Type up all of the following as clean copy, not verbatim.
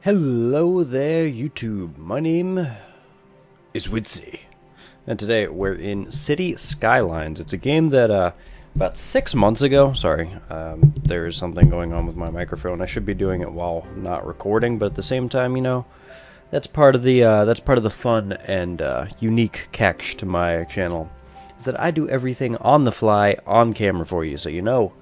Hello there, YouTube. My name is uidsea, and today we're in Cities Skylines. It's a game that about 6 months ago. Sorry, there's something going on with my microphone. I should be doing it while not recording, but at the same time, you know, that's part of the fun and unique catch to my channel, is that I do everything on the fly, on camera for you, so you know,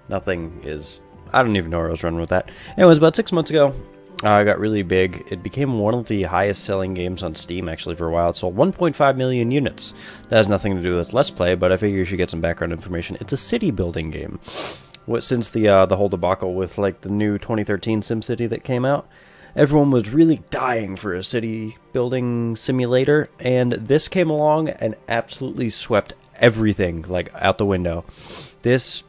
nothing is. I don't even know where I was running with that. Anyways, about 6 months ago, it got really big. It became one of the highest selling games on Steam, actually, for a while. It sold 1.5 million units. That has nothing to do with Let's Play, but I figure you should get some background information. It's a city building game. Since the whole debacle with like the new 2013 SimCity that came out, everyone was really dying for a city building simulator, and this came along and absolutely swept everything like out the window. This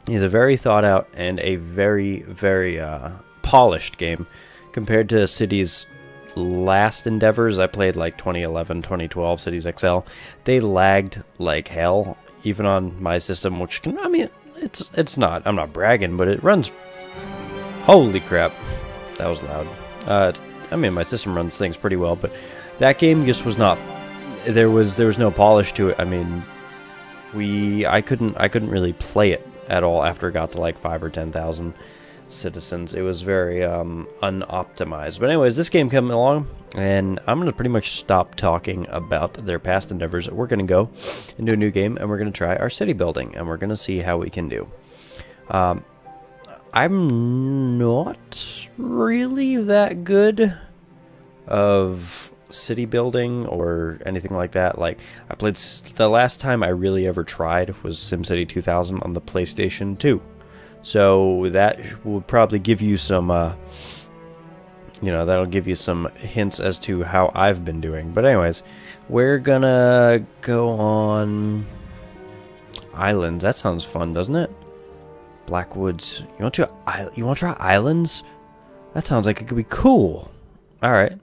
is a very thought out and a very, very polished game compared to Cities' last endeavors. I played like 2011, 2012 Cities XL. They lagged like hell, even on my system, which can, I mean, it's not, I'm not bragging, but it runs. Holy crap, that was loud. I mean, my system runs things pretty well, but that game just was not. There was no polish to it. I mean, I couldn't really play it at all after it got to like 5 or 10,000 citizens. It was very unoptimized. But anyways, this game came along, and I'm gonna pretty much stop talking about their past endeavors. We're gonna go into a new game, and we're gonna try our city building, and we're gonna see how we can do. I'm not really that good of city building or anything like that. Like, I played, the last time I really ever tried was SimCity 2000 on the PlayStation 2. So that will probably give you some, you know, that'll give you some hints as to how I've been doing. But anyways, we're gonna go on islands. That sounds fun, doesn't it? Blackwoods. You want to try islands? That sounds like it could be cool. All right.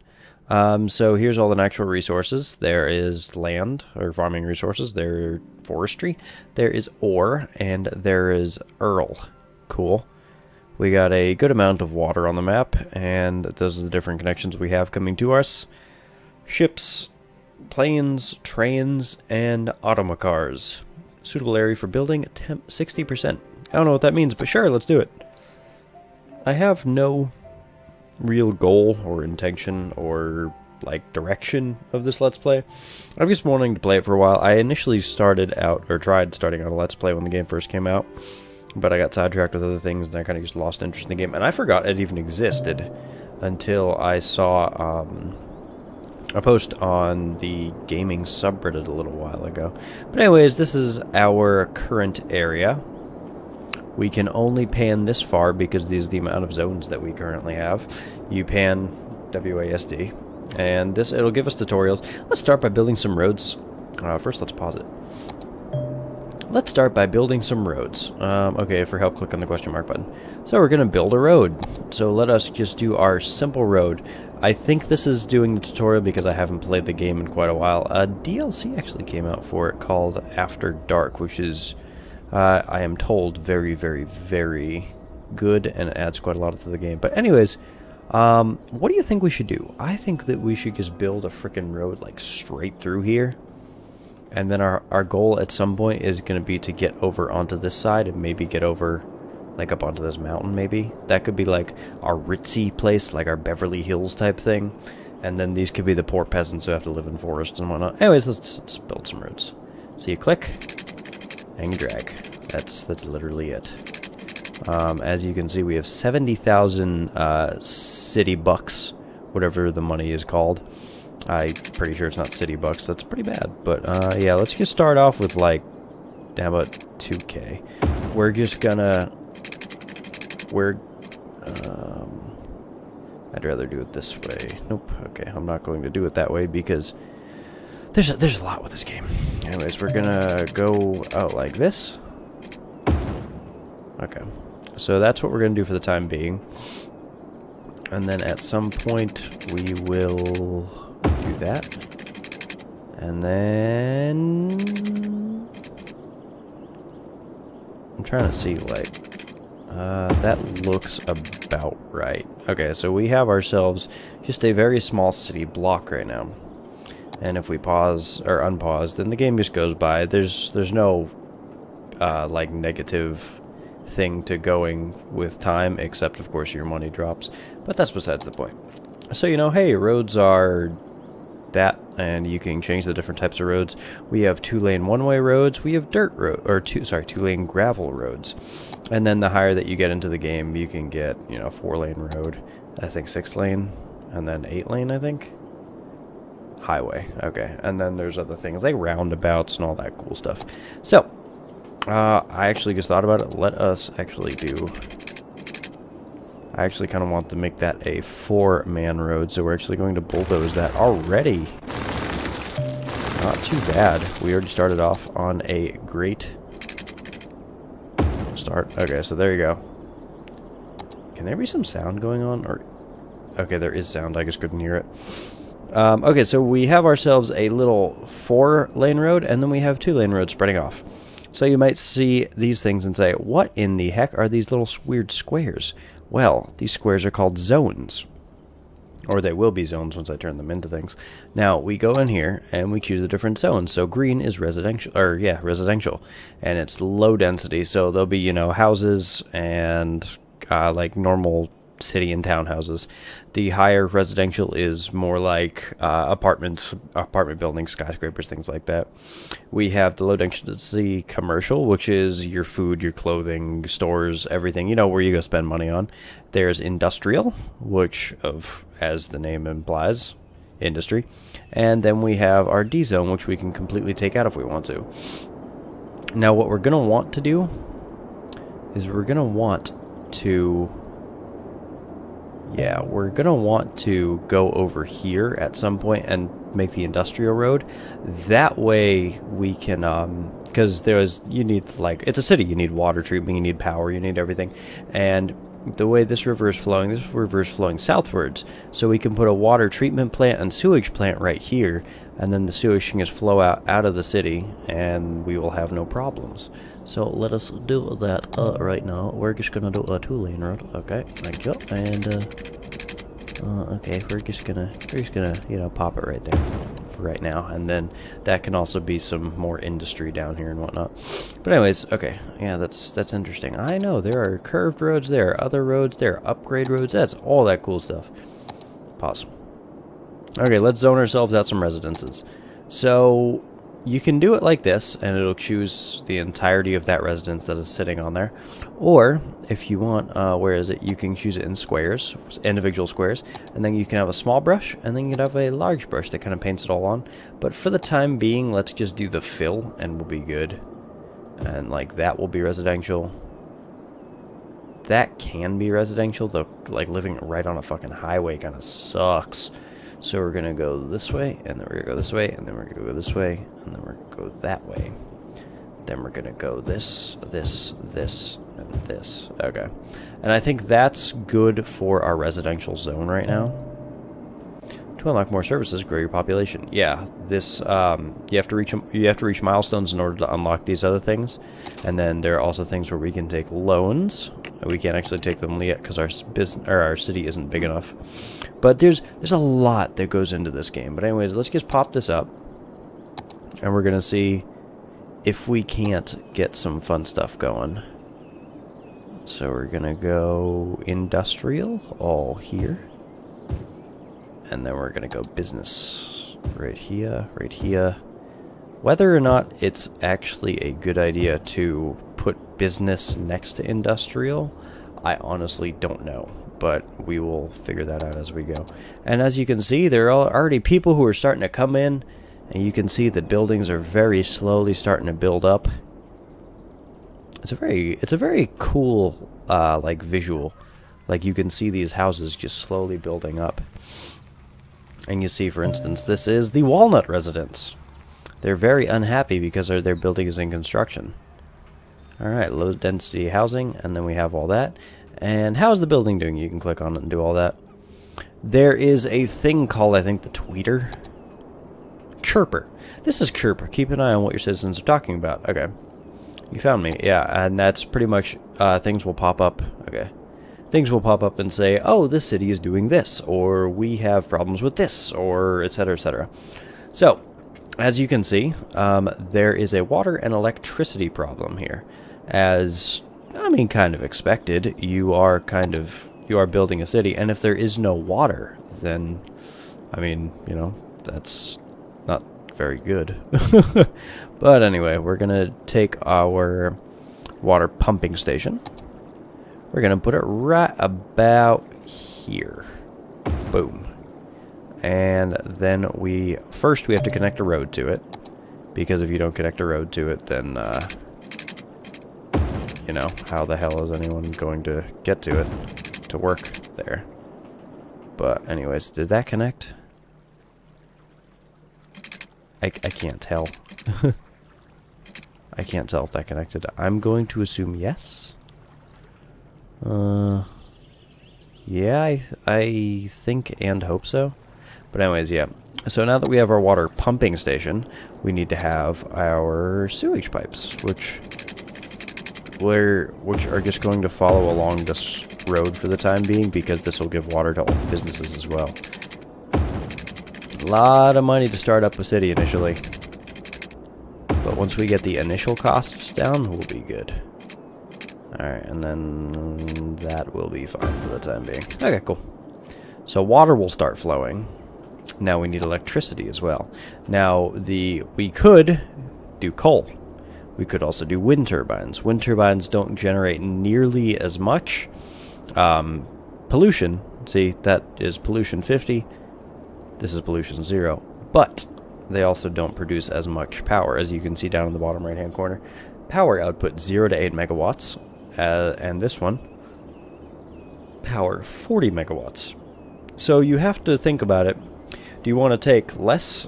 So here's all the natural resources. There is land, or farming resources. There forestry. There is ore, and there is Earl. Cool. We got a good amount of water on the map, and those are the different connections we have coming to us. Ships, planes, trains, and automacars. Suitable area for building, 60%. I don't know what that means, but sure, let's do it. I have no real goal or intention or like direction of this Let's Play. I've just been wanting to play it for a while. I initially tried starting out a Let's Play when the game first came out, but I got sidetracked with other things, and I kind of just lost interest in the game, and I forgot it even existed until I saw a post on the gaming subreddit a little while ago. But anyways, this is our current area. We can only pan this far because these are the amount of zones that we currently have. You pan WASD, and this, it'll give us tutorials. Let's start by building some roads. First, let's pause it. Let's start by building some roads. Okay, for help, click on the question mark button. So we're going to build a road. So let us just do our simple road. I think this is doing the tutorial because I haven't played the game in quite a while. A DLC actually came out for it called After Dark, which is, I am told, very, very, very good and adds quite a lot to the game. But anyways, what do you think we should do? I think that we should just build a frickin' road like straight through here. And then our goal at some point is going to be to get over onto this side and maybe get over like up onto this mountain maybe. That could be like our ritzy place, like our Beverly Hills type thing. And then these could be the poor peasants who have to live in forests and whatnot. Anyways, let's build some roads. So you click and you drag. That's literally it. As you can see, we have 70,000 city bucks, whatever the money is called. I'm pretty sure it's not city bucks. That's pretty bad. But yeah, let's just start off with like, how about 2K? We're just gonna, I'd rather do it this way. Nope. Okay, I'm not going to do it that way because there's a lot with this game. Anyways, we're gonna go out like this. Okay, so that's what we're gonna do for the time being, and then at some point we will do that, and then I'm trying to see, like, That looks about right. Okay, so we have ourselves just a very small city block right now. And if we pause or unpause, then the game just goes by. There's no like negative thing to going with time, except of course your money drops. But that's besides the point. So you know, hey, roads are that, and you can change the different types of roads. We have 2-lane one-way roads. We have dirt road, or 2-lane gravel roads. And then the higher that you get into the game, you can get, you know, 4-lane road, I think 6-lane, and then 8-lane, I think. Highway, okay. And then there's other things like roundabouts and all that cool stuff. So, I actually just thought about it. Let us actually do... I actually kind of want to make that a 4-man road, so we're actually going to bulldoze that already. Not too bad. We already started off on a great start. Okay, so there you go. Can there be some sound going on? Or okay, there is sound. I just couldn't hear it. Okay, so we have ourselves a little 4-lane road, and then we have 2-lane roads spreading off. So you might see these things and say, what in the heck are these little weird squares? Well, these squares are called zones. Or they will be zones once I turn them into things. Now, we go in here and we choose a different zone. So green is residential, or yeah, residential. And it's low density, so there'll be, you know, houses and like normal city and townhouses. The higher residential is more like apartment buildings, skyscrapers, things like that. We have the low density commercial, which is your food, your clothing, stores, everything, you know, where you go spend money on. There's industrial, which as the name implies, industry. And then we have our D zone, which we can completely take out if we want to. Now what we're going to want to do is we're going to want to go over here at some point and make the industrial road. That way we can, because you need, like, it's a city, you need water treatment, you need power, you need everything. And the way this river is flowing southwards, so we can put a water treatment plant and sewage plant right here, and then the sewage can just flow out of the city, and we will have no problems. So let us do that right now. We're just gonna do a 2-lane road. Okay, thank you. And okay, we're just gonna you know, pop it right there for right now, and then that can also be some more industry down here and whatnot. But anyways, okay, yeah, that's interesting. I know there are curved roads, there are other roads, there are upgrade roads. That's all that cool stuff. Pause. Okay, let's zone ourselves out some residences. So you can do it like this, and it'll choose the entirety of that residence that is sitting on there. Or, if you want, you can choose it in squares, individual squares, and then you can have a small brush, and then you can have a large brush that kind of paints it all on. But for the time being, let's just do the fill, and we'll be good. And, like, that will be residential. That can be residential, though, like, living right on a fucking highway kind of sucks. So we're going to go this way, and then we're going to go this way, and then we're going to go this way, and then we're going to go that way. Then we're going to go this, this, and this. Okay. And I think that's good for our residential zone right now. To unlock more services, grow your population. Yeah, this you have to reach milestones in order to unlock these other things. And then there are also things where we can take loans. We can't actually take them yet because our city isn't big enough. But there's a lot that goes into this game. But anyways, let's just pop this up, and we're gonna see if we can't get some fun stuff going. So we're gonna go industrial all here, and then we're gonna go business right here, right here. Whether or not it's actually a good idea to put business next to industrial, I honestly don't know, but we will figure that out as we go. And as you can see, there are already people who are starting to come in, and you can see the buildings are very slowly starting to build up. It's a very cool like visual. Like, you can see these houses just slowly building up. And you see, for instance, this is the Walnut residence. They're very unhappy because their building is in construction. Alright, low density housing, and then we have all that. And how's the building doing? You can click on it and do all that. There is a thing called, I think, the tweeter. Chirper. This is Chirper. Keep an eye on what your citizens are talking about. Okay. You found me, yeah, and that's pretty much, things will pop up, okay. Things will pop up and say, oh, this city is doing this, or we have problems with this, or etc., etc. So, as you can see, there is a water and electricity problem here. As, I mean, kind of expected, you are building a city, and if there is no water, then, I mean, you know, that's not very good. But anyway, we're gonna take our water pumping station. We're gonna put it right about here. Boom. And then first we have to connect a road to it, because if you don't connect a road to it, then you know, how the hell is anyone going to get to it to work there? But anyways, did that connect? I can't tell. I can't tell if that connected. I'm going to assume yes. Yeah, I think and hope so. But anyways, yeah. So now that we have our water pumping station, we need to have our sewage pipes, which are just going to follow along this road for the time being, because this will give water to all the businesses as well. A lot of money to start up a city initially. But once we get the initial costs down, we'll be good. Alright, and then that will be fine for the time being. Okay, cool. So water will start flowing. Now we need electricity as well. Now, we could do coal. We could also do wind turbines. Wind turbines don't generate nearly as much pollution. See, that is pollution 50. This is pollution 0. But they also don't produce as much power, as you can see down in the bottom right-hand corner. Power output 0 to 8 megawatts, and this one, power 40 megawatts. So you have to think about it. Do you want to take less?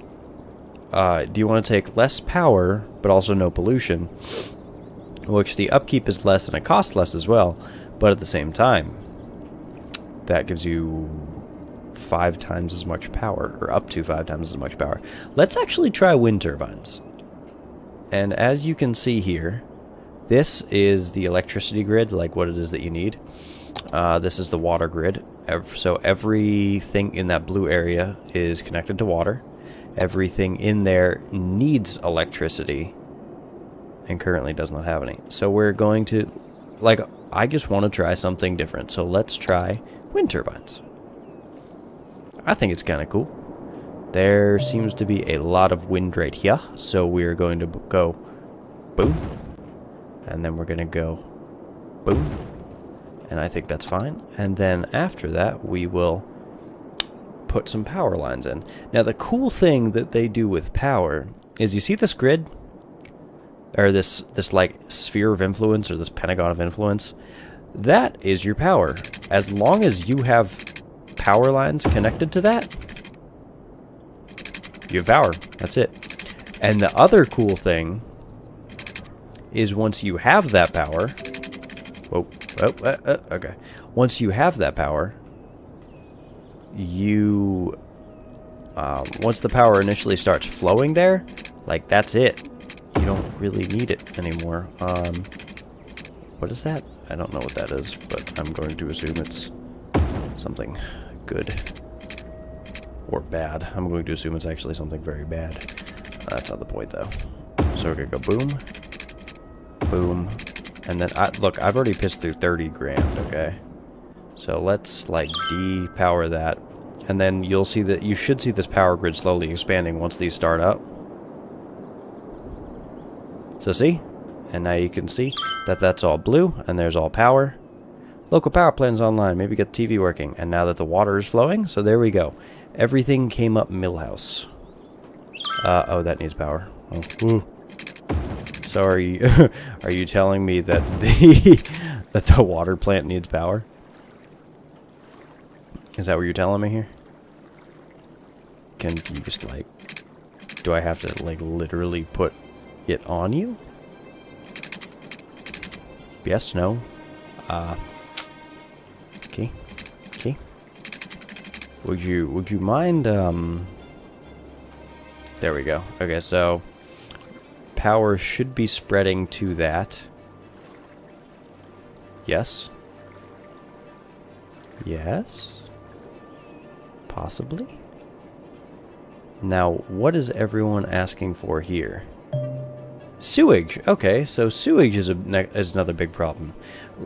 Do you want to take less power, but also no pollution? Which the upkeep is less and it costs less as well, but at the same time, that gives you 5 times as much power, or up to 5 times as much power. Let's actually try wind turbines. And as you can see here, this is the electricity grid, like what it is that you need. This is the water grid. So everything in that blue area is connected to water. Everything in there needs electricity, and currently does not have any. So we're going to, like, I just want to try something different. So let's try wind turbines. I think it's kind of cool. There seems to be a lot of wind right here, so we're going to go boom, and then we're going to go boom, and I think that's fine. And then after that, we will put some power lines in. Now, the cool thing that they do with power is, you see this grid, or this like sphere of influence, or this pentagon of influence? That is your power. As long as you have power lines connected to that, you have power. That's it. And the other cool thing is, once you have that power, okay. Once you have that power, you once the power initially starts flowing there, like, that's it. You don't really need it anymore. What is that? I don't know what that is, but I'm going to assume it's something good or bad. I'm going to assume it's actually something very bad. That's not the point, though. So we're gonna go boom, boom, and then look, I've already pissed through 30 grand. Okay, so let's like depower that, and then you'll see that you should see this power grid slowly expanding once these start up. So see, and now you can see that that's all blue, and there's all power. Local power plant's online. Maybe get the TV working. And now that the water is flowing, so there we go. Everything came up Millhouse. Oh, that needs power. Oh. Ooh. So are you telling me that the water plant needs power? Is that what you're telling me here? Can you just, like, do I have to, like, literally put it on you? Yes, no. Okay. Okay. Would you mind, there we go. Okay, so power should be spreading to that. Yes. Yes. Possibly. Now, what is everyone asking for here? Sewage. Okay, so sewage is another big problem.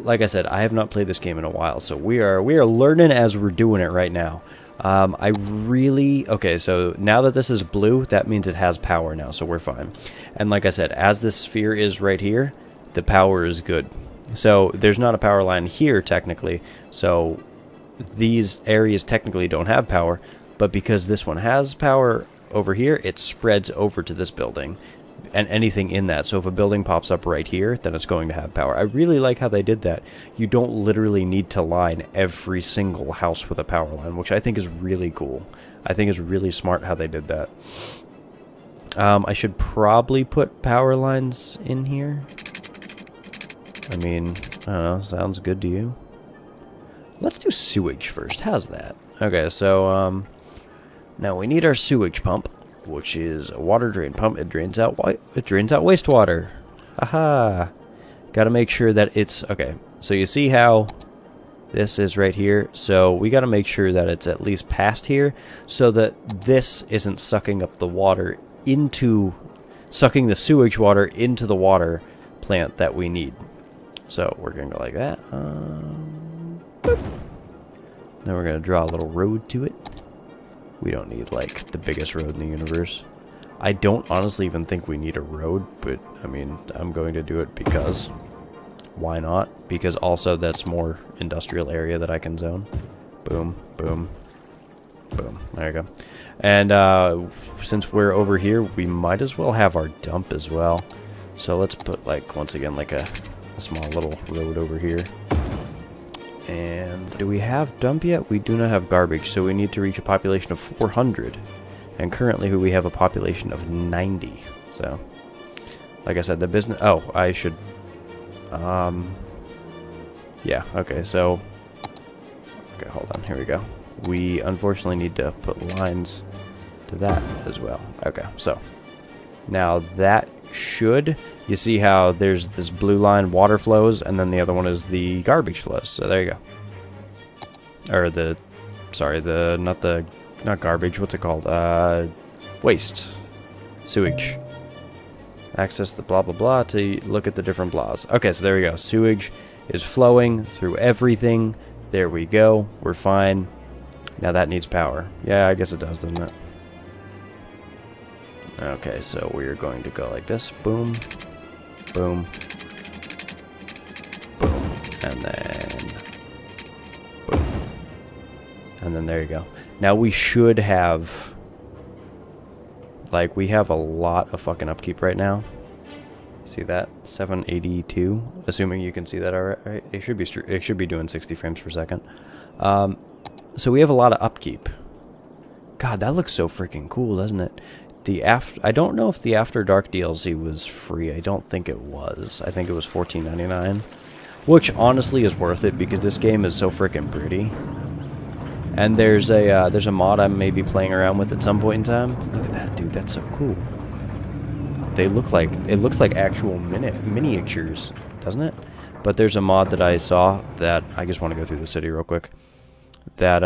Like I said, I have not played this game in a while, so we are learning as we're doing it right now. Okay, so now that this is blue, that means it has power now, so we're fine. And like I said, as this sphere is right here, the power is good. So there's not a power line here technically, so these areas technically don't have power, but because this one has power over here, it spreads over to this building and anything in that. So if a building pops up right here, then it's going to have power. I really like how they did that. You don't literally need to line every single house with a power line, which I think is really cool. I think is really smart how they did that. I should probably put power lines in here. I mean, I don't know, sounds good to you? Let's do sewage first. How's that? Okay, so now we need our sewage pump, which is a water drain pump. It drains out wastewater. Aha! Got to make sure that it's okay. So you see how this is right here. So we got to make sure that it's at least past here, so that this isn't sucking up the water sucking the sewage water into the water plant that we need. So we're gonna go like that. Boop. Then we're gonna draw a little road to it. We don't need, like, the biggest road in the universe. I don't honestly even think we need a road, but, I mean, I'm going to do it because... Why not? Because also that's more industrial area that I can zone. Boom, boom, boom. There you go. And, since we're over here, we might as well have our dump as well. So let's put, like, once again, like a small little road over here. And do we have dump yet? We do not have garbage, so we need to reach a population of 400. And currently we have a population of 90. So, like I said, the business... Oh, I should... Yeah, okay, so... Okay, hold on, here we go. We unfortunately need to put lines to that as well. Okay, so... Now that should... You see how there's this blue line, water flows, and then the other one is the garbage flows. So there you go. Or the... Sorry, not garbage, what's it called? Waste. Sewage. Access the blah blah blah to look at the different blahs. Okay, so there we go. Sewage is flowing through everything. There we go. We're fine. Now that needs power. Yeah, I guess it does, doesn't it? Okay, so we're going to go like this. Boom. Boom. Boom. And then... Boom. And then there you go. Now we should have... Like, we have a lot of fucking upkeep right now. See that? 782. Assuming you can see that alright. It should be doing 60 frames per second. So we have a lot of upkeep. God, that looks so freaking cool, doesn't it? I don't know if the After Dark DLC was free. I don't think it was. I think it was $14.99, which honestly is worth it because this game is so freaking pretty. And there's a mod I may be playing around with at some point in time. Look at that, dude. That's so cool. It looks like actual miniatures, doesn't it? But there's a mod that I saw that I just want to go through the city real quick. That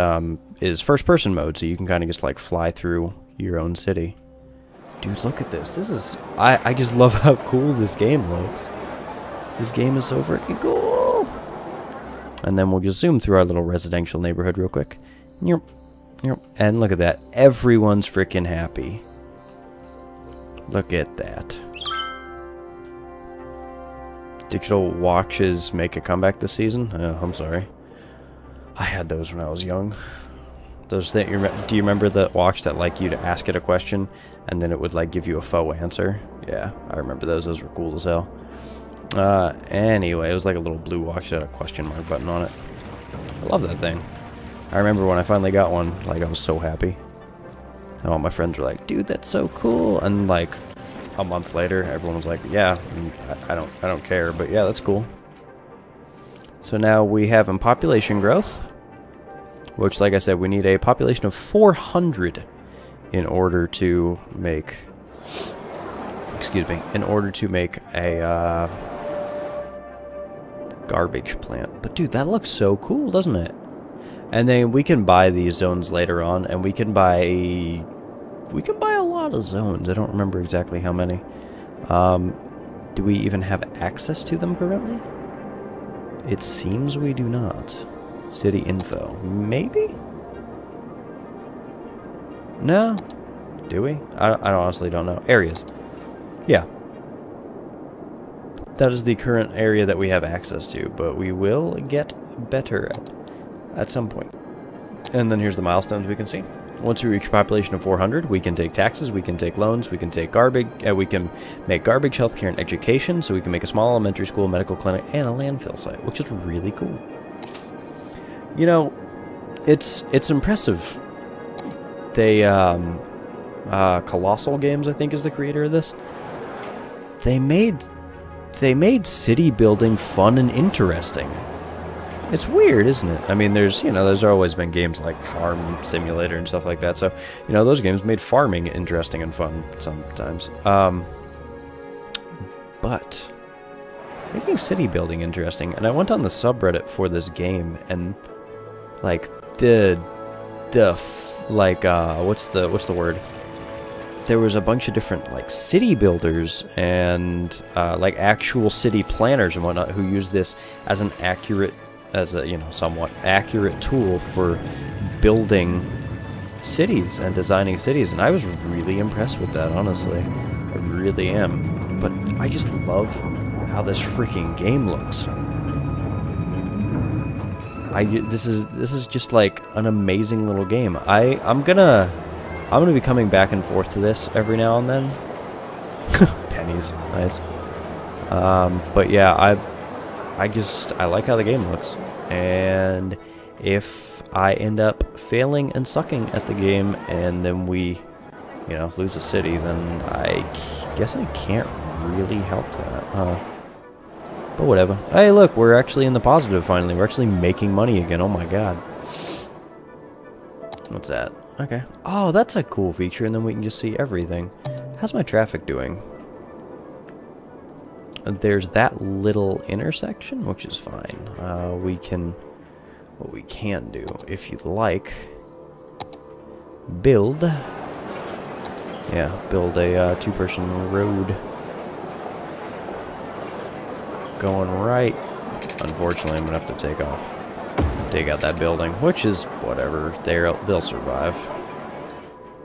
is first-person mode, so you can kind of just like fly through your own city. Dude, look at this. This is... I just love how cool this game looks. This game is so freaking cool. And then we'll just zoom through our little residential neighborhood real quick. And look at that. Everyone's freaking happy. Look at that. Digital watches make a comeback this season? Oh, I'm sorry. I had those when I was young. Those things, do you remember the watch that like you'd ask it a question and then it would like give you a faux answer? Yeah, I remember those. Those were cool as hell. Anyway, it was like a little blue watch that had a question mark button on it. I love that thing. I remember when I finally got one, like I was so happy. And all my friends were like, "Dude, that's so cool!" And like a month later, everyone was like, "Yeah, I don't care, but yeah, that's cool." So now we have in population growth, which, like I said, we need a population of 400 in order to make excuse me, in order to make a garbage plant. But dude, that looks so cool, doesn't it? And then we can buy these zones later on, and we can buy a lot of zones. I don't remember exactly how many. Do we even have access to them currently? It seems we do not. City info. Maybe? No? Do we? I honestly don't know. Areas. Yeah. That is the current area that we have access to, but we will get better at some point. And then here's the milestones we can see. Once we reach a population of 400, we can take taxes, we can take loans, we can take garbage, we can make garbage, healthcare, and education, so we can make a small elementary school, medical clinic, and a landfill site, which is really cool. You know, it's impressive. They, Colossal Games, I think, is the creator of this. They made city building fun and interesting. It's weird, isn't it? I mean, there's always been games like Farm Simulator and stuff like that. So, those games made farming interesting and fun sometimes. But making city building interesting. And I went on the subreddit for this game, and like what's the word? There was a bunch of different like city builders and like actual city planners and whatnot who use this as an somewhat accurate tool for building cities and designing cities, and I was really impressed with that, honestly. I really am. But I just love how this freaking game looks. This is just like an amazing little game. I'm gonna be coming back and forth to this every now and then. Pennies, nice. But yeah, I like how the game looks, and if I end up failing and sucking at the game, and then we, lose a city, then I guess I can't really help that. But whatever. Hey, look, we're actually in the positive finally. We're actually making money again. Oh my god. What's that? Okay. Oh, that's a cool feature, and then we can just see everything. How's my traffic doing? There's that little intersection, which is fine. What we can do, if you'd like, build a two-person road going right. Unfortunately, I'm gonna have to take out that building, which is whatever. They'll survive.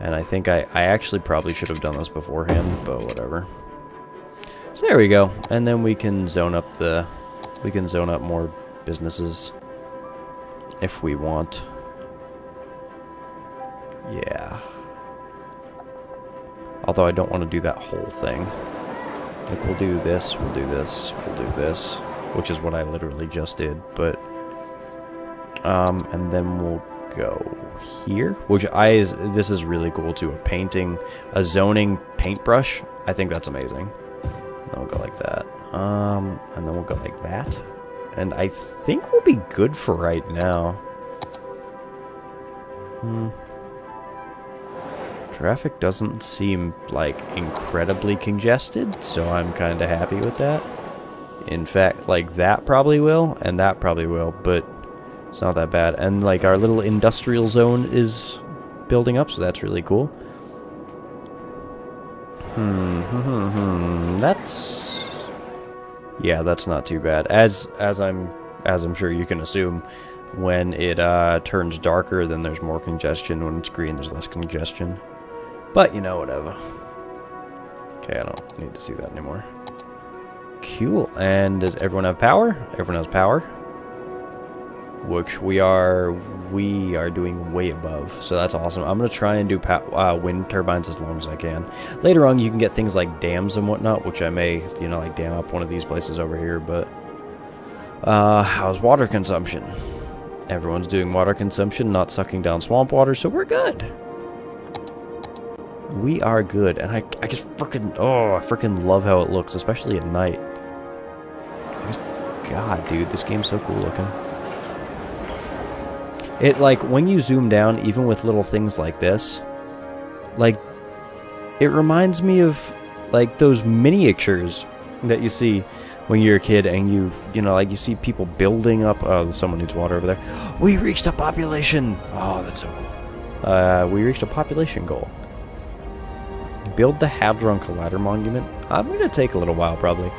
And I think I actually probably should have done this beforehand, but whatever. So there we go, and then we can zone up more businesses if we want. Yeah. Although I don't want to do that whole thing. Like, we'll do this, we'll do this, we'll do this, which is what I literally just did, but and then we'll go here, this is really cool too, a zoning paintbrush. I think that's amazing. Then we'll go like that, and then we'll go like that, and I think we'll be good for right now. Traffic doesn't seem like incredibly congested, so I'm kind of happy with that. In fact, like that probably will, and that probably will, but it's not that bad. And like our little industrial zone is building up, so that's really cool. That's not too bad. As I'm sure you can assume, when it turns darker, then there's more congestion. When it's green, there's less congestion. But whatever. Okay, I don't need to see that anymore. Cool. And does everyone have power? Everyone has power, which we are doing way above, so that's awesome. I'm gonna try and do wind turbines as long as I can. Later on, you can get things like dams and whatnot, which I may, like dam up one of these places over here. But how's water consumption? Everyone's doing water consumption, not sucking down swamp water, so we're good. We are good, and I just I freaking love how it looks, especially at night. God, dude, this game's so cool looking. It, like, when you zoom down, even with little things like this, like, it reminds me of, like those miniatures that you see when you're a kid, and you know, like you see people building up. Oh, someone needs water over there. We reached a population. Oh, that's so cool. We reached a population goal. Build the Hadron Collider Monument. I'm going to take a little while, probably.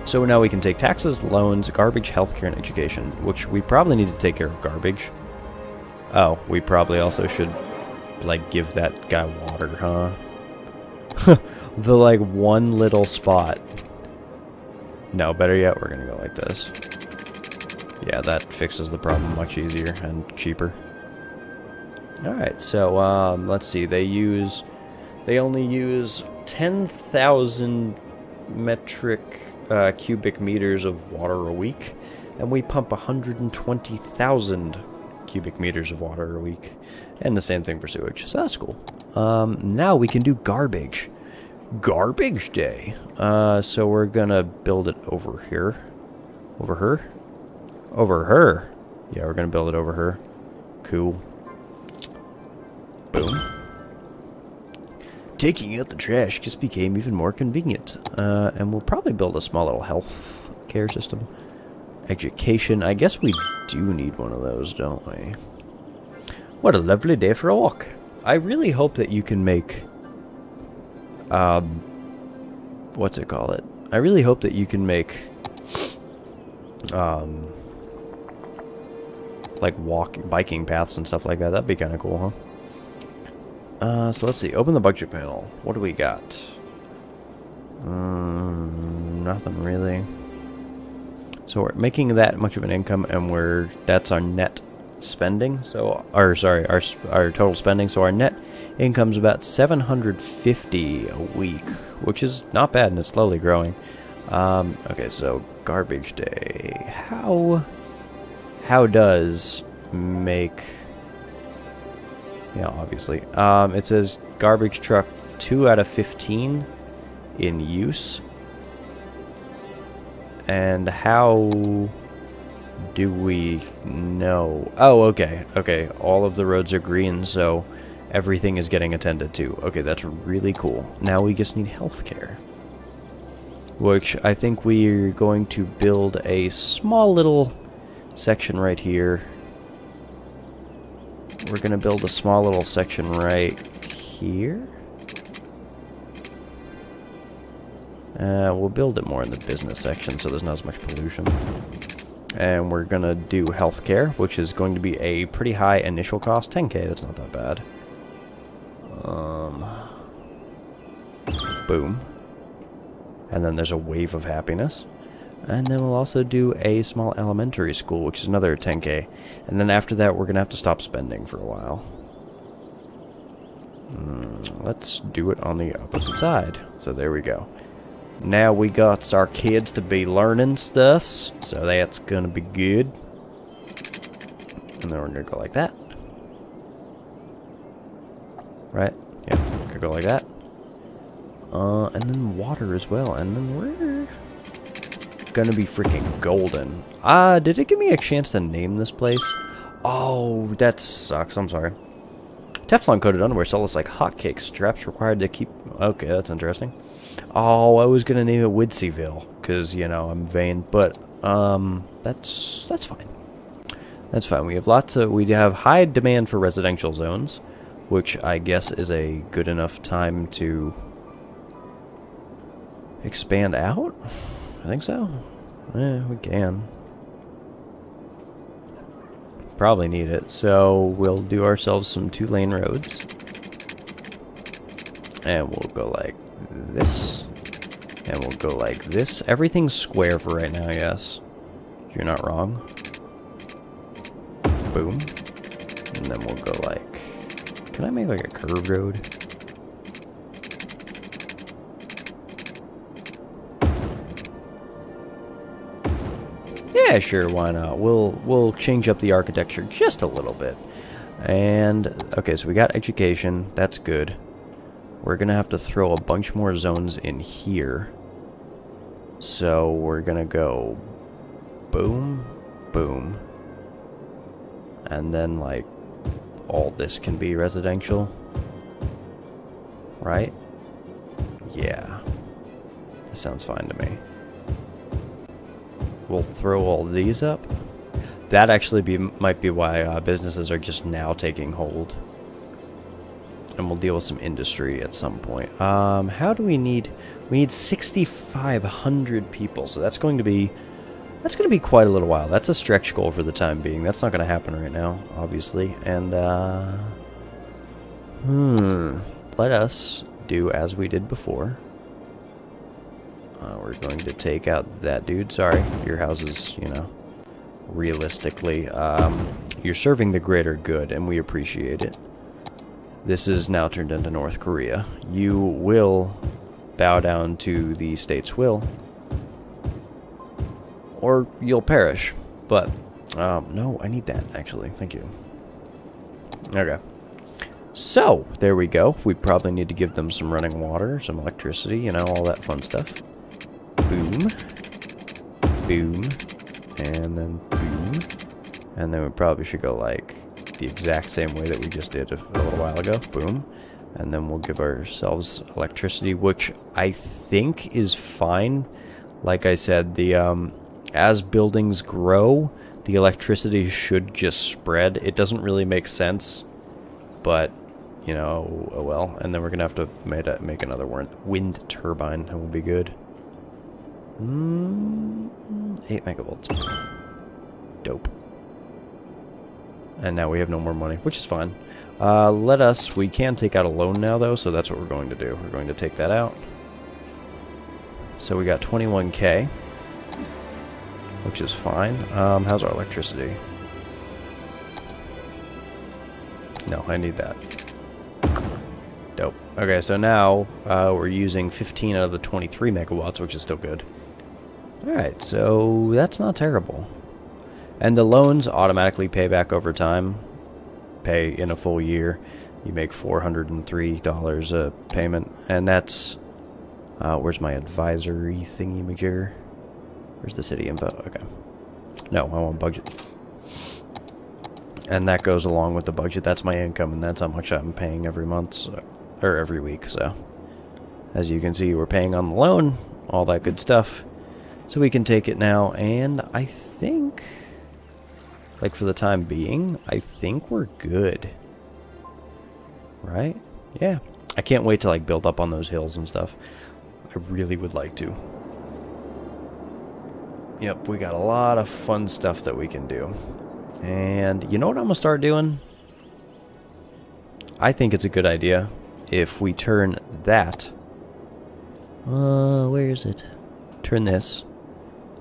So now we can take taxes, loans, garbage, healthcare, and education, which we probably need to take care of garbage. Oh, we probably also should, like, give that guy water, huh? The, like, one little spot. No, better yet, we're going to go like this. Yeah, that fixes the problem much easier and cheaper. Alright, so, let's see. They only use 10,000 metric cubic meters of water a week, and we pump 120,000 cubic meters of water a week, and the same thing for sewage, so that's cool. Now we can do garbage. Garbage day. So we're gonna build it over here. Over her? Over her. Yeah, we're gonna build it over her. Cool. Boom. Taking out the trash just became even more convenient. And we'll probably build a small little health care system. Education. I guess we do need one of those, don't we? What a lovely day for a walk. I really hope that you can make... what's it call it? I really hope that you can make... like biking paths and stuff like that. That'd be kind of cool, huh? So let's see. Open the budget panel. What do we got? Nothing really. So we're making that much of an income, and that's our net spending. So, our total spending. So our net income's about 750 a week, which is not bad, and it's slowly growing. Okay, so garbage day. How does make... Yeah, obviously. It says garbage truck 2 out of 15 in use. And how do we know? Oh, okay. Okay, all of the roads are green, so everything is getting attended to. Okay, that's really cool. Now we just need healthcare, which I think we're going to build a small little section right here. We're going to build a small little section right here. We'll build it more in the business section so there's not as much pollution. And we're going to do healthcare, which is going to be a pretty high initial cost. 10k, that's not that bad. Boom. And then there's a wave of happiness. And then we'll also do a small elementary school, which is another 10k. And then after that, we're going to have to stop spending for a while. Let's do it on the opposite side. So there we go. Now we got our kids to be learning stuffs, so that's going to be good. And then we're going to go like that. Right? Yeah, going to go like that. And then water as well. And then we're gonna be freaking golden. Did it give me a chance to name this place? Oh, that sucks. I'm sorry. Teflon coated underwear sells like hotcakes. Straps required to keep... Okay, that's interesting. Oh, I was gonna name it Widseaville, because, you know, I'm vain. But, that's fine. That's fine. We have high demand for residential zones, which I guess is a good enough time to expand out? I think so. Yeah, we can. Probably need it. So we'll do ourselves some 2-lane roads. And we'll go like this. And we'll go like this. Everything's square for right now, yes. You're not wrong. Boom. And then we'll go like... Can I make like a curved road? Yeah, sure, why not? We'll change up the architecture just a little bit. And, okay, so we got education. That's good. We're going to have to throw a bunch more zones in here. So we're going to go boom, boom. And then, like, all this can be residential. Right? Yeah. This sounds fine to me. We'll throw all these up. That actually might be why businesses are just now taking hold. And we'll deal with some industry at some point. How do we need... We need 6,500 people, so that's going to be quite a little while. That's a stretch goal for the time being. That's not going to happen right now, obviously. And, let us do as we did before. We're going to take out that dude. Sorry, your house is, you know, realistically, you're serving the greater good, and we appreciate it. This is now turned into North Korea. You will bow down to the state's will, or you'll perish. But, no, I need that, actually. Thank you. Okay. So, there we go. We probably need to give them some running water, some electricity, you know, all that fun stuff. Boom. Boom. And then boom. And then we probably should go, like, the exact same way that we just did a little while ago. Boom. And then we'll give ourselves electricity, which I think is fine. Like I said, the as buildings grow, the electricity should just spread. It doesn't really make sense, but, you know, oh well. And then we're gonna have to make another wind turbine. That will be good. 8 megavolts. Dope. And now we have no more money, which is fine. We can take out a loan now, though, so that's what we're going to do. We're going to take that out. So we got 21K, which is fine. How's our electricity? No, I need that. Dope. Okay, so now we're using 15 out of the 23 megawatts, which is still good. Alright, so that's not terrible. And the loans automatically pay back over time. Pay in a full year. You make $403 a payment. And that's... where's my advisory thingy-majigger? Where's the city info? Okay. No, I want budget. And that goes along with the budget. That's my income, and that's how much I'm paying every month. So, or every week, so... As you can see, we're paying on the loan. All that good stuff. So we can take it now, and I think... Like, for the time being, I think we're good. Right? Yeah. I can't wait to, like, build up on those hills and stuff. I really would like to. Yep, we got a lot of fun stuff that we can do. And you know what I'm going to start doing? I think it's a good idea if we turn that... where is it? Turn this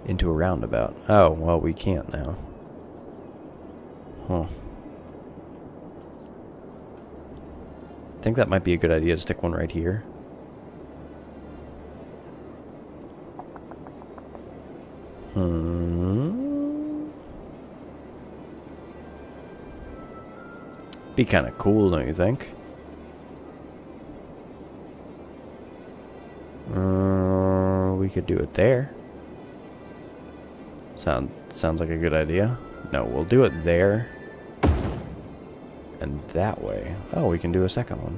into a roundabout. Oh, well, we can't now. Huh. I think that might be a good idea to stick one right here. Be kind of cool, don't you think? We could do it there. Sounds like a good idea. No, we'll do it there. And that way. Oh, we can do a second one.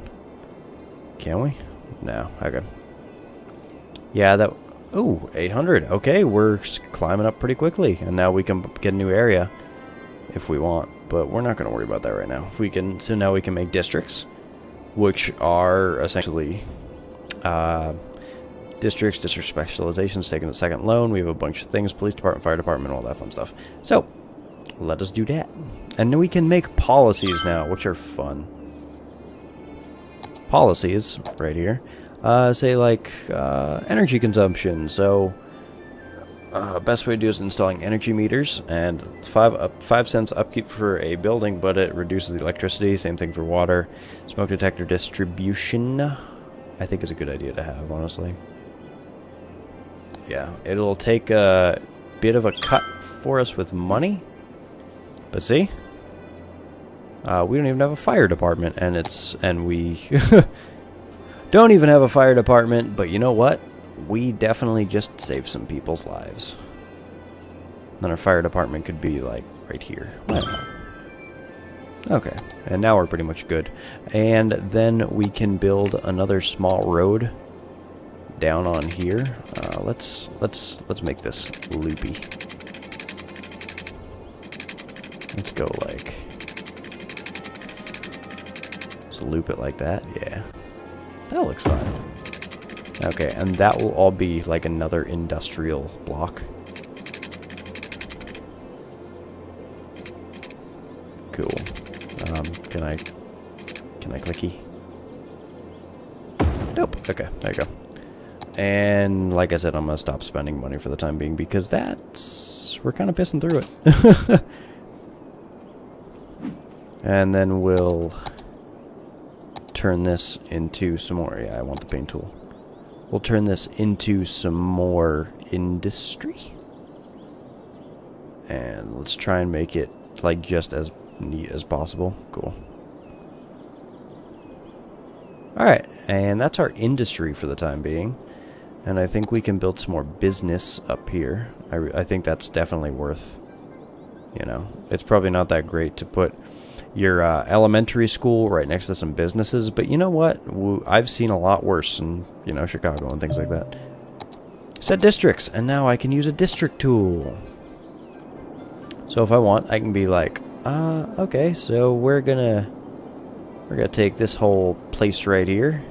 Can we? No. Okay. Yeah, that... Ooh, 800. Okay, we're climbing up pretty quickly. And now we can get a new area if we want. But we're not going to worry about that right now. If we can, so now we can make districts, which are essentially district specializations, taking a second loan. We have a bunch of things, police department, fire department, all that fun stuff. So, let us do that. And then we can make policies now, which are fun. Policies, right here, say like energy consumption. So, best way to do is installing energy meters, and 5 cents upkeep for a building, but it reduces the electricity. Same thing for water. Smoke detector distribution, I think is a good idea to have, honestly. Yeah, it'll take a bit of a cut for us with money, but see, we don't even have a fire department, and we don't even have a fire department. But you know what? We definitely just saved some people's lives. Then our fire department could be like right here. Why not? Okay, and now we're pretty much good. And then we can build another small road down on here. Let's make this loopy. Let's go like, let's loop it like that. Yeah, that looks fine. Okay, and that will all be like another industrial block. Cool. Can I clicky? Nope. Okay, there you go. And like I said, I'm gonna stop spending money for the time being because we're kind of pissing through it. And then we'll turn this into some more. Yeah, I want the paint tool. We'll turn this into some more industry. And let's try and make it like just as neat as possible. Cool. Alright, and that's our industry for the time being. And I think we can build some more business up here. I think that's definitely worth, you know, it's probably not that great to put your elementary school right next to some businesses, but you know what? I've seen a lot worse in, you know, Chicago and things like that. Set districts, and now I can use a district tool. So if I want, I can be like, okay, so we're gonna take this whole place right here.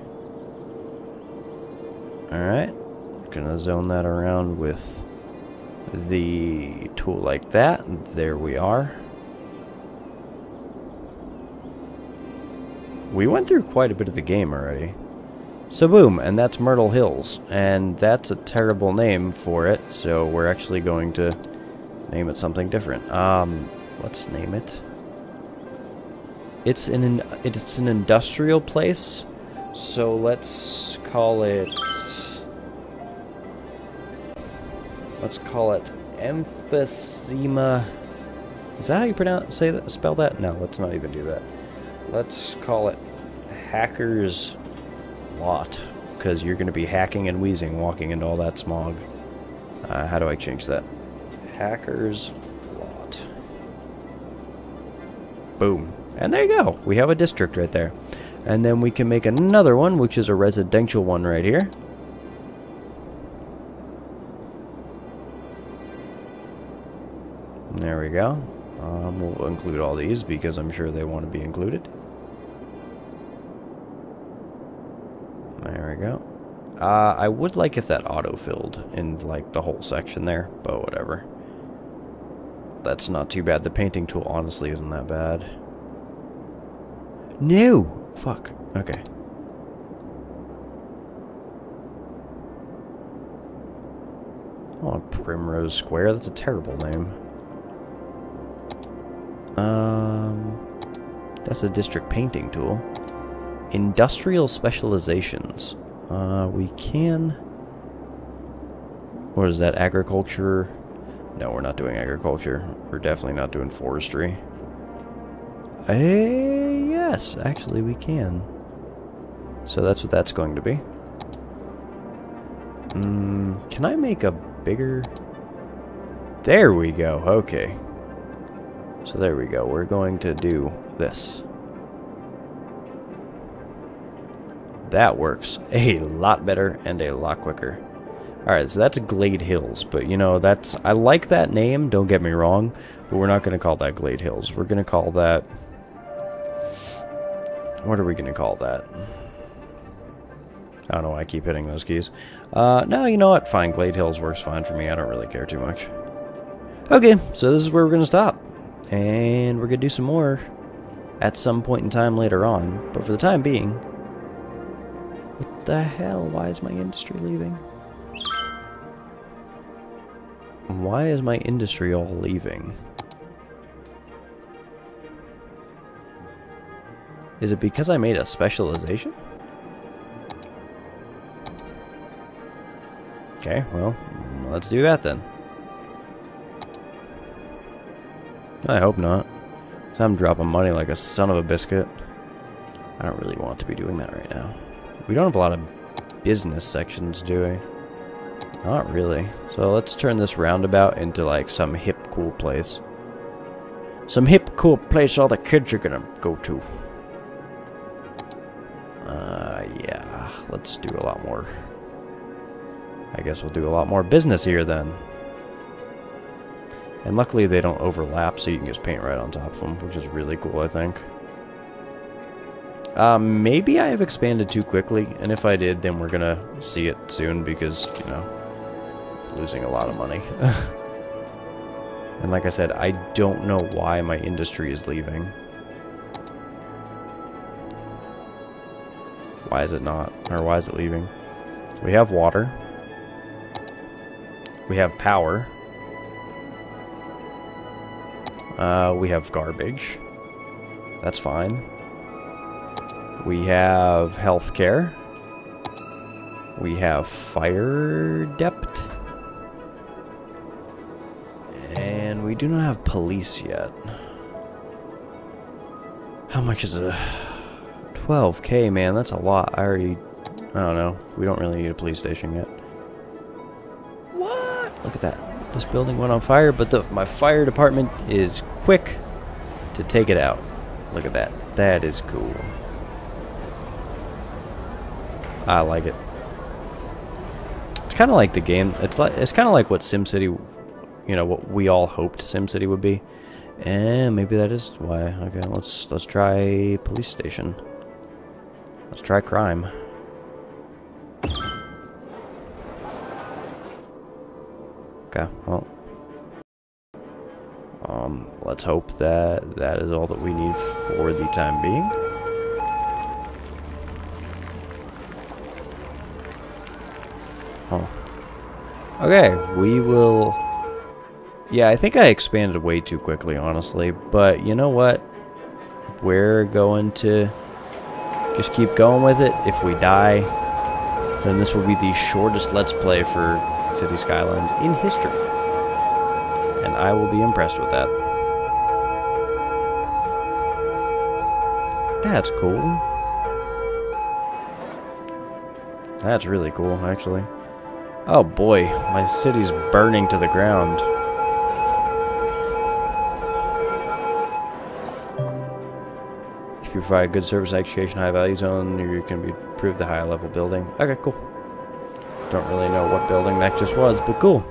Alright, gonna zone that around with the tool like that. There we are. We went through quite a bit of the game already. So boom, and that's Myrtle Hills. And that's a terrible name for it, so we're actually going to name it something different. Let's name it. It's an industrial place, so let's call it Emphysema. Is that how you spell that? No, let's not even do that. Let's call it Hacker's Lot, because you're going to be hacking and wheezing walking into all that smog. How do I change that? Hacker's Lot. Boom. And there you go. We have a district right there. And then we can make another one, which is a residential one right here. There we go. We'll include all these because I'm sure they want to be included. There we go. I would like if that auto-filled in like the whole section there, but whatever. That's not too bad. The painting tool honestly isn't that bad. No! Fuck. Okay. Oh, Primrose Square. That's a terrible name. That's a district painting tool. Industrial specializations. We can... What is that? Agriculture? No, we're not doing agriculture. We're definitely not doing forestry. Yes, actually we can. So that's what that's going to be. Can I make a bigger... There we go, okay. So there we go, we're going to do this. That works a lot better and a lot quicker. Alright, so that's Glade Hills, but you know, I like that name, don't get me wrong, but we're not going to call that Glade Hills. We're going to call that... What are we going to call that? I don't know why I keep hitting those keys. No, you know what? Fine, Glade Hills works fine for me. I don't really care too much. Okay, so this is where we're going to stop. And we're going to do some more at some point in time later on. But for the time being... What the hell? Why is my industry leaving? Why is my industry all leaving? Is it because I made a specialization? Okay, well, let's do that then. I hope not. So I'm dropping money like a son of a biscuit. I don't really want to be doing that right now. We don't have a lot of business sections, do we? Not really. So let's turn this roundabout into like some hip, cool place. Some hip, cool place all the kids are gonna go to. Yeah, let's do a lot more I guess we'll do a lot more business here then. And luckily they don't overlap, so you can just paint right on top of them, which is really cool, I think. Maybe I have expanded too quickly, and if I did, then we're gonna see it soon because, you know, losing a lot of money. And like I said, I don't know why my industry is leaving. Why is it not? Or why is it leaving? We have water. We have power. We have garbage. That's fine. We have healthcare. We have fire depth. And we do not have police yet. How much is it? 12K, man, that's a lot. I don't know. We don't really need a police station yet. What? Look at that. This building went on fire, but my fire department is quick to take it out. Look at that. That is cool. I like it. It's kind of like the game. It's kind of like what SimCity, you know, what we all hoped SimCity would be. And maybe that is why. Okay, let's try police station. Let's try crime. Okay, well. Let's hope that that is all that we need for the time being. Oh. Okay, we will... Yeah, I think I expanded way too quickly, honestly. But you know what? We're going to just keep going with it. If we die, then this will be the shortest Let's Play for Cities Skylines in history. And I will be impressed with that. That's cool. That's really cool, actually. Oh boy, my city's burning to the ground. If you provide good service, education, high value zone, you can improve the high level building. Okay, cool. Don't really know what building that just was, but cool.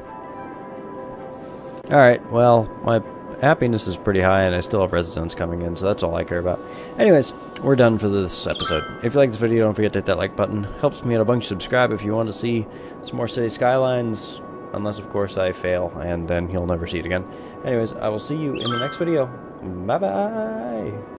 Alright, well, my happiness is pretty high and I still have residents coming in, so that's all I care about. Anyways, we're done for this episode. If you like this video, don't forget to hit that like button. Helps me out a bunch. Subscribe if you want to see some more City Skylines. Unless, of course, I fail, and then you'll never see it again. Anyways, I will see you in the next video. Bye-bye!